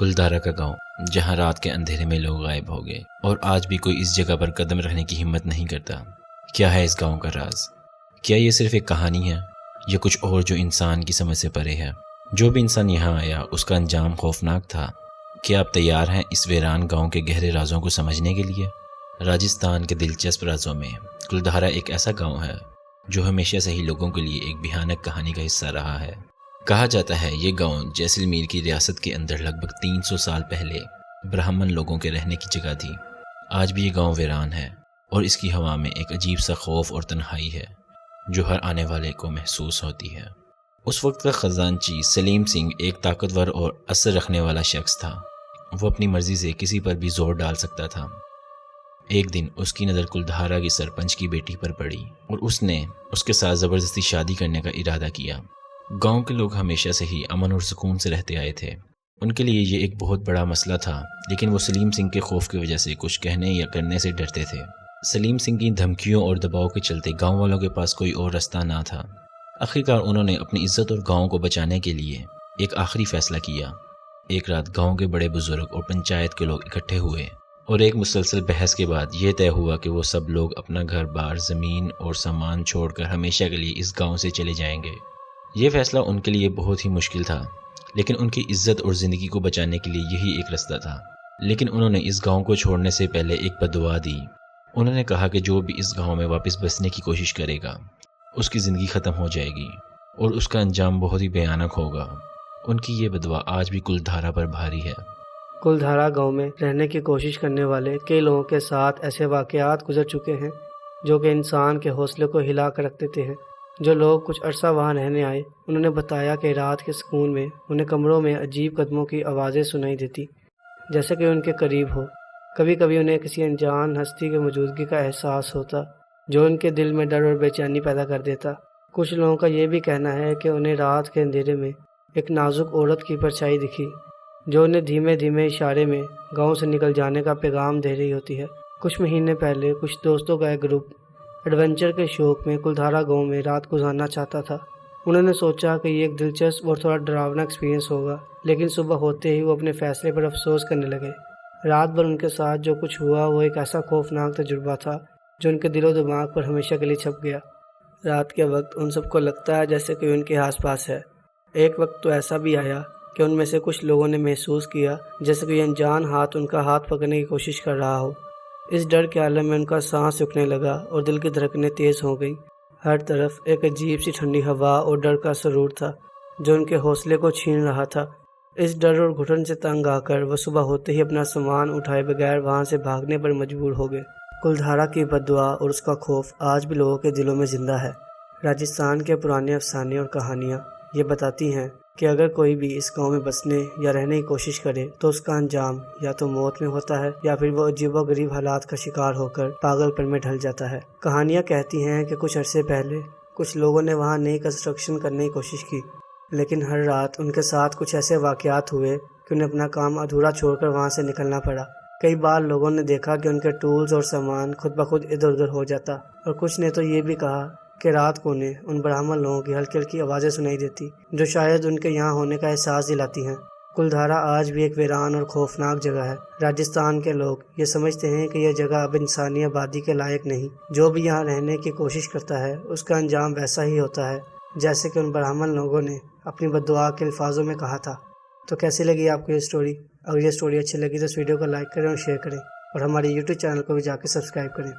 کلدھارا کا گاؤں، جہاں رات کے اندھیرے میں لوگ غائب ہو گئے اور آج بھی کوئی اس جگہ پر قدم رکھنے کی ہمت نہیں کرتا۔ کیا ہے اس گاؤں کا راز؟ کیا یہ صرف ایک کہانی ہے یا کچھ اور جو انسان کی سمجھ سے پرے ہے؟ جو بھی انسان یہاں آیا اس کا انجام خوفناک تھا۔ کیا آپ تیار ہیں اس ویران گاؤں کے گہرے رازوں کو سمجھنے کے لیے؟ راجستھان کے دلچسپ رازوں میں کلدھارا ایک ایسا گاؤں ہے جو ہمیشہ سے ہی لوگوں کے لیے ایک بھیانک کہانی کا حصہ رہا ہے۔ کہا جاتا ہے یہ گاؤں جیسلمیر کی ریاست کے اندر لگ بھگ 300 سال پہلے برہمن لوگوں کے رہنے کی جگہ تھی۔ آج بھی یہ گاؤں ویران ہے اور اس کی ہوا میں ایک عجیب سا خوف اور تنہائی ہے جو ہر آنے والے کو محسوس ہوتی ہے۔ اس وقت کا خزانچی سلیم سنگھ ایک طاقتور اور اثر رکھنے والا شخص تھا۔ وہ اپنی مرضی سے کسی پر بھی زور ڈال سکتا تھا۔ ایک دن اس کی نظر کلدھارا کی سرپنچ کی بیٹی پر پڑی اور اس نے اس کے ساتھ زبردستی شادی کرنے کا ارادہ کیا۔ گاؤں کے لوگ ہمیشہ سے ہی امن اور سکون سے رہتے آئے تھے۔ ان کے لیے یہ ایک بہت بڑا مسئلہ تھا، لیکن وہ سلیم سنگھ کے خوف کی وجہ سے کچھ کہنے یا کرنے سے ڈرتے تھے۔ سلیم سنگھ کی دھمکیوں اور دباؤ کے چلتے گاؤں والوں کے پاس کوئی اور راستہ نہ تھا۔ آخرکار انہوں نے اپنی عزت اور گاؤں کو بچانے کے لیے ایک آخری فیصلہ کیا۔ ایک رات گاؤں کے بڑے بزرگ اور پنچایت کے لوگ اکٹھے ہوئے اور ایک مسلسل بحث کے بعد یہ طے ہوا کہ وہ سب لوگ اپنا گھر بار، زمین اور سامان چھوڑ کر ہمیشہ کے لیے اس گاؤں سے چلے جائیں گے۔ یہ فیصلہ ان کے لیے بہت ہی مشکل تھا، لیکن ان کی عزت اور زندگی کو بچانے کے لیے یہی ایک راستہ تھا۔ لیکن انہوں نے اس گاؤں کو چھوڑنے سے پہلے ایک بددعا دی۔ انہوں نے کہا کہ جو بھی اس گاؤں میں واپس بسنے کی کوشش کرے گا اس کی زندگی ختم ہو جائے گی اور اس کا انجام بہت ہی بھیانک ہوگا۔ ان کی یہ بددعا آج بھی کلدھارا پر بھاری ہے۔ کلدھارا گاؤں میں رہنے کی کوشش کرنے والے کئی لوگوں کے ساتھ ایسے واقعات گزر چکے ہیں جو کہ انسان کے حوصلے کو ہلا کر رکھ دیتے ہیں۔ جو لوگ کچھ عرصہ وہاں رہنے آئے انہوں نے بتایا کہ رات کے سکون میں انہیں کمروں میں عجیب قدموں کی آوازیں سنائی دیتی، جیسے کہ ان کے قریب ہو۔ کبھی کبھی انہیں کسی انجان ہستی کی موجودگی کا احساس ہوتا جو ان کے دل میں ڈر اور بے چینی پیدا کر دیتا۔ کچھ لوگوں کا یہ بھی کہنا ہے کہ انہیں رات کے اندھیرے میں ایک نازک عورت کی پرچھائی دکھی جو انہیں دھیمے دھیمے اشارے میں گاؤں سے نکل جانے کا پیغام دے رہی ہوتی ہے۔ کچھ مہینے پہلے کچھ دوستوں کا ایک گروپ ایڈونچر کے شوق میں کلدھارا گاؤں میں رات گزارنا چاہتا تھا۔ انہوں نے سوچا کہ یہ ایک دلچسپ اور تھوڑا ڈراونا ایکسپیرینس ہوگا، لیکن صبح ہوتے ہی وہ اپنے فیصلے پر افسوس کرنے لگے۔ رات بھر ان کے ساتھ جو کچھ ہوا وہ ایک ایسا خوفناک تجربہ تھا جو ان کے دل و دماغ پر ہمیشہ کے لیے چھپ گیا۔ رات کے وقت ان سب کو لگتا ہے جیسے کہ ان کے آس پاس ہے۔ ایک وقت تو ایسا بھی آیا کہ ان میں سے کچھ لوگوں نے محسوس کیا جیسے کہ یہ انجان ہاتھ ان کا ہاتھ پکڑنے کی کوشش کر رہا ہو۔ اس ڈر کے عالم میں ان کا سانس رکنے لگا اور دل کی دھڑکنیں تیز ہو گئیں۔ ہر طرف ایک عجیب سی ٹھنڈی ہوا اور ڈر کا سرور تھا جو ان کے حوصلے کو چھین رہا تھا۔ اس ڈر اور گھٹن سے تنگ آ کر وہ صبح ہوتے ہی اپنا سامان اٹھائے بغیر وہاں سے بھاگنے پر مجبور ہو گئے۔ کلدھارا کی بددعا اور اس کا خوف آج بھی لوگوں کے دلوں میں زندہ ہے۔ راجستھان کے پرانے افسانے اور کہانیاں یہ بتاتی ہیں کہ اگر کوئی بھی اس گاؤں میں بسنے یا رہنے کی کوشش کرے تو اس کا انجام یا تو موت میں ہوتا ہے یا پھر وہ عجیب و غریب حالات کا شکار ہو کر پاگل پن میں ڈھل جاتا ہے۔ کہانیاں کہتی ہیں کہ کچھ عرصے پہلے کچھ لوگوں نے وہاں نئی کنسٹرکشن کرنے کی کوشش کی، لیکن ہر رات ان کے ساتھ کچھ ایسے واقعات ہوئے کہ انہیں اپنا کام ادھورا چھوڑ کر وہاں سے نکلنا پڑا۔ کئی بار لوگوں نے دیکھا کہ ان کے ٹولز اور سامان خود بخود ادھر ادھر ہو جاتا، اور کچھ نے تو یہ بھی کہا کہ رات کو انہیں ان برہمن لوگوں کی ہلکی ہلکی آوازیں سنائی دیتی جو شاید ان کے یہاں ہونے کا احساس دلاتی ہیں۔ کلدھارا آج بھی ایک ویران اور خوفناک جگہ ہے۔ راجستھان کے لوگ یہ سمجھتے ہیں کہ یہ جگہ اب انسانی آبادی کے لائق نہیں۔ جو بھی یہاں رہنے کی کوشش کرتا ہے اس کا انجام ویسا ہی ہوتا ہے جیسے کہ ان برہمن لوگوں نے اپنی بددعا کے الفاظوں میں کہا تھا۔ تو کیسی لگی آپ کو یہ سٹوری؟ اگر یہ سٹوری اچھی لگی تو اس ویڈیو کو لائک کریں اور شیئر کریں، اور ہمارے یوٹیوب چینل کو بھی جا کے سبسکرائب کریں۔